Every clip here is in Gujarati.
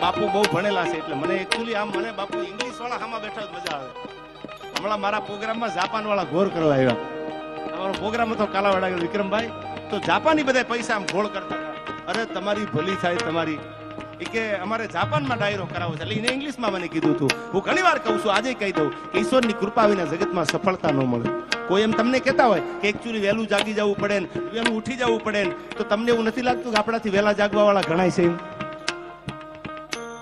બાપુ બહુ ભણેલા છે એટલે મને એકચ્યુઅલી આમ મને બાપુ ઇંગ્લિશ વાળા હામાં બેઠા જ મજા આવે. હમણાં મારા પ્રોગ્રામમાં જાપાન વાળા ઘોર કરવા આવ્યા. અમારો પ્રોગ્રામ હતો કાલાવાડા વિક્રમભાઈ, તો જાપાની બધા પૈસા આમ ઘોળ કરતા હતા. અરે તમારી ભલી થાય તમારી, કે અમારે જાપાનમાં ડાયરો કરાવો છે. એટલે એને ઇંગ્લિશમાં મને કીધું હતું. હું ઘણી વાર કહું છું, આજે કહી દઉં કે ઈશ્વરની કૃપા વિના જગતમાં સફળતા ન મળે. કોઈ એમ તમને કહેતા હોય કે એકચ્યુઅલી વહેલું જાગી જવું પડે ને વહેલું ઉઠી જવું પડે ને, તો તમને એવું નથી લાગતું કે આપણાથી વહેલા જાગવા વાળા ઘણા છે?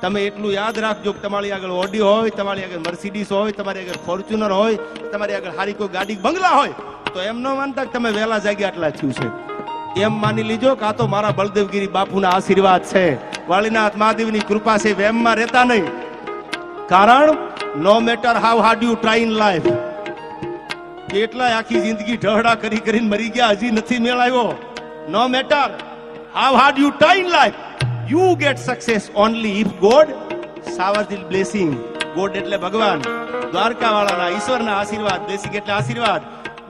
તમે એટલું યાદ રાખજો કે તમારી આગળ ઓડી હોય, તમારી આગળ મર્સિડીઝ હોય, તમારી આગળ ફોર્ચ્યુનર હોય, તમારી આગળ હારી કોઈ ગાડી બંગલા હોય, તો એમ ન માનતા કે તમે વહેલા જાગ્યા આટલા થયું છે. એમ માની લીજો કે આ તો મારા બળદેવગીરી બાપુના આશીર્વાદ છે, વાળીનાથ મહાદેવની કૃપા છે. વેમમાં રહેતા નહીં. કારણ no matter how hard you try in life, કેટલાય આખી જિંદગી ઢહડા કરી કરીને મરી ગયા, હજી નથી મેળ આવ્યો. No matter how hard you try in life, you get success only if God showers his blessing. God એટલે ભગવાન, દ્વારકા વાળાના ઈશ્વરના આશીર્વાદ. blessing એટલે આશીર્વાદ.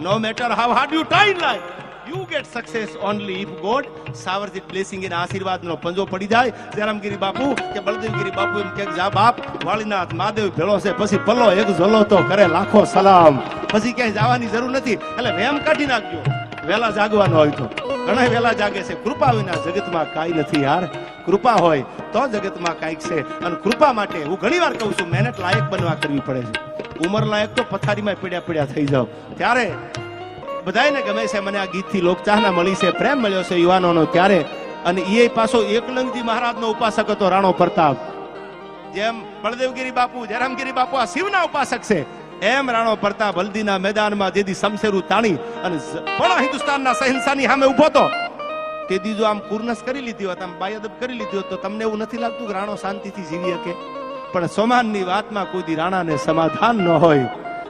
No matter how hard you try in life, you get success only if God showers his blessing. એના આશીર્વાદનો પંજો પડી જાય. જયરામગીરી બાપુ કે બળદેવગીરી બાપુ એમ કે જા બાપ, વાળીનાથ મહાદેવ ભેળો છે, પછી પલ્લો એક ઝોલો તો કરે લાખો સલામ. પછી ક્યાંય જવાની જરૂર નથી. એટલે વેમ કાઢી નાખજો વહેલા જાગવાનો હોય તો. ઘણા વહેલા જાગે છે. કૃપા વિના જગતમાં કાંઈ નથી યાર. કૃપા હોય તો જગતમાં કાંઈક છે. અને કૃપા માટે હું ઘણી વાર કહું છું, મહેનત લાયક બનવા કરવી પડે છે. ઉંમર લાયક તો પથારીમાં પડ્યા થઈ જાવ ત્યારે બધાને ગમે છે. મને આ ગીતથી લોકચાહના મળી છે, પ્રેમ મળ્યો છે યુવાનોનો ત્યારે. અને એ પાછો એકલંગજી મહારાજનો ઉપાસક હતો, રાણો પ્રતાપ. જેમ બળદેવગીરી બાપુ, જયરામગીરી બાપુ આ શિવના ઉપાસક છે, એમ રાણો પ્રતાપ હલ્દીના મેદાનમાં જેથી શમશેરું તાણી અને પણ હિન્દુસ્તાનના શહેનશાહની સામે ઉભો હતો, તેથી જો આમ કુર્નસ કરી લીધી હોત, આમ બાયદબ કરી લીધી હોત, તો તમને એવું નથી લાગતું કે રાણો શાંતિથી જીવી શકે? પણ સોમાનની વાતમાં કોઈ દી રાણાને સમાધાન ન હોય.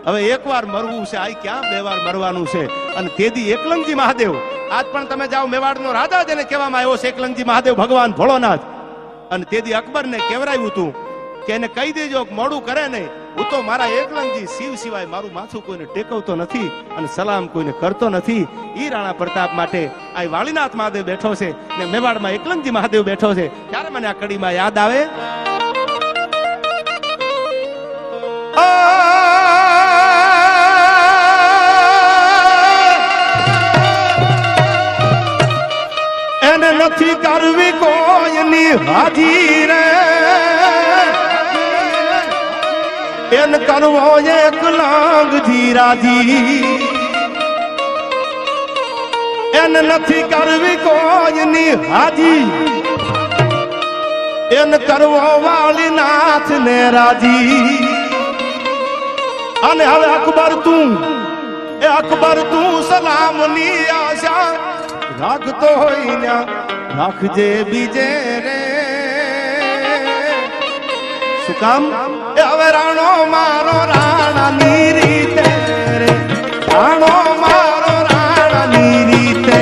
હવે એકવાર મરવું છે, આ ક્યાં બે વાર મરવાનું છે. અને તેદી એકલંગજી મહાદેવ, આજ પણ તમે જાઓ મેવાડનો રાજા જેને કહેવામાં આવ્યો છે એકલંગજી મહાદેવ ભગવાન ભોળોનાથ. અને તેદી અકબરને કેવરાયું હતું કે એને કહી દેજો મોડું કરે નહીં, હું તો મારા એકલંગજી શિવ સિવાય મારું માથું કોઈને ટેકવતો નથી અને સલામ કોઈને કરતો નથી. ઈ રાણા પ્રતાપ માટે આ વાળીનાથ મહાદેવ બેઠો છે ને મેવાડમાં એકલંગજી મહાદેવ બેઠો છે. ત્યારે મને આ કડીમાં યાદ આવે, એને નથી કરવી કોઈની હાજી રે, એન કરવો એકલંગજી રાજી. એન નથી કરવી કોઈની હાજી, એન કરવો વાળીનાથ ને રાજી. અને હવે અકબર તું સલામની આશા રાખતો હોય ને રાખજે બીજે રે. શું કામ? હવે રાણો મારો રાણાની રીતે રે, રાણો મારો રાણાની રીતે.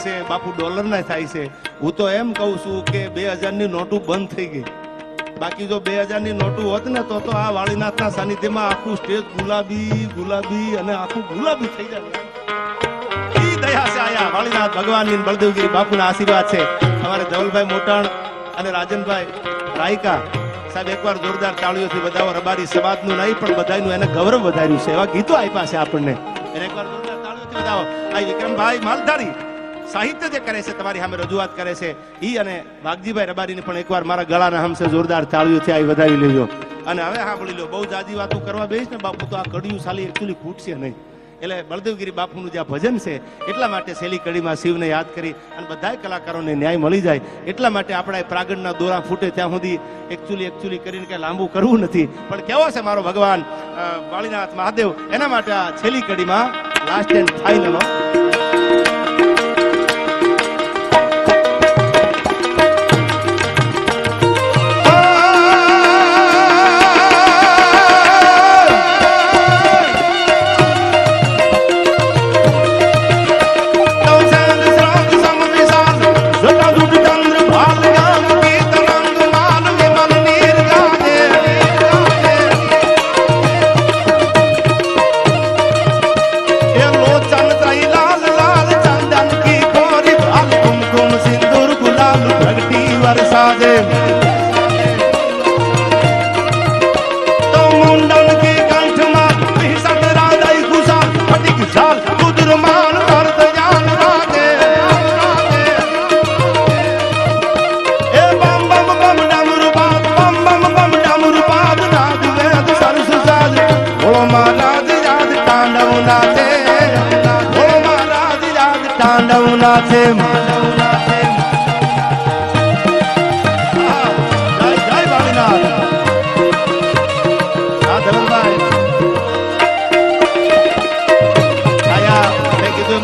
છે, બાપુ ડોલરના થાય છે. હું તો એમ કહું છું કે 2000 ની નોટું બંધ થઈ ગઈ. બાકી જો 2000 ની નોટું હોત ને તો આ વાળીનાથના સાનિધ્યમાં આખું સ્ટેજ ગુલાબી અને આખું ગુલાબી થઈ જાય. ઈ દયા છે આયા વાળીનાથ ભગવાનની, બળદેવગીરી બાપુના આશીર્વાદ છે. અમારે ધવલભાઈ મોટાણ અને રાજનભાઈ રાયકા સાહેબ એકવાર જોરદાર તાળીઓથી વધાવો. રબારી સમાજનું નહીં પણ બધાનું એને ગૌરવ વધાર્યું છે, એવા ગીતો આપ્યા છે આપણને. એને એકવાર જોરદાર તાળીઓથી વધાવો. આ વિક્રમભાઈ માલધારી સાહિત્ય જે કરે છે, તમારી સામે રજૂઆત કરે છે, ઈ અને વાઘજીભાઈ રબારીને પણ એકવાર મારા ગળાના હમસે જોરદાર તાળીઓથી આ વધાવી લેજો. અને હવે સાંભળી લો, બહુ જાજી વાતો કરવા બેસ ને બાપુ તો આ કડિયું સાલી એકચ્યુઅલી ખૂટશે નહીં. એટલે બળદેવગીરી બાપુનું જે ભજન છે એટલા માટે છેલ્લી કડીમાં શિવને યાદ કરી અને બધા કલાકારોને ન્યાય મળી જાય એટલા માટે આપણા પ્રાગણના દોરા ફૂટે ત્યાં સુધી એકચ્યુઅલી કરીને કઈ લાંબુ કરવું નથી. પણ કેવો છે મારો ભગવાન વાળીનાથ મહાદેવ, એના માટે આ છેલ્લી કડીમાં લાસ્ટ એન્ડ ફાઇનલ.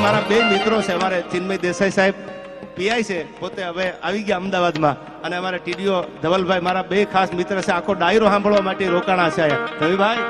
મારા બે મિત્રો છે, અમારે ચિન્મય દેસાઈ સાહેબ પીઆઈ છે, પોતે હવે આવી ગયા અમદાવાદમાં, અને અમારા ટીડીઓ ધવલભાઈ મારા બે ખાસ મિત્ર છે. આખો ડાયરો સાંભળવા માટે રોકાણા છે. રવિભાઈ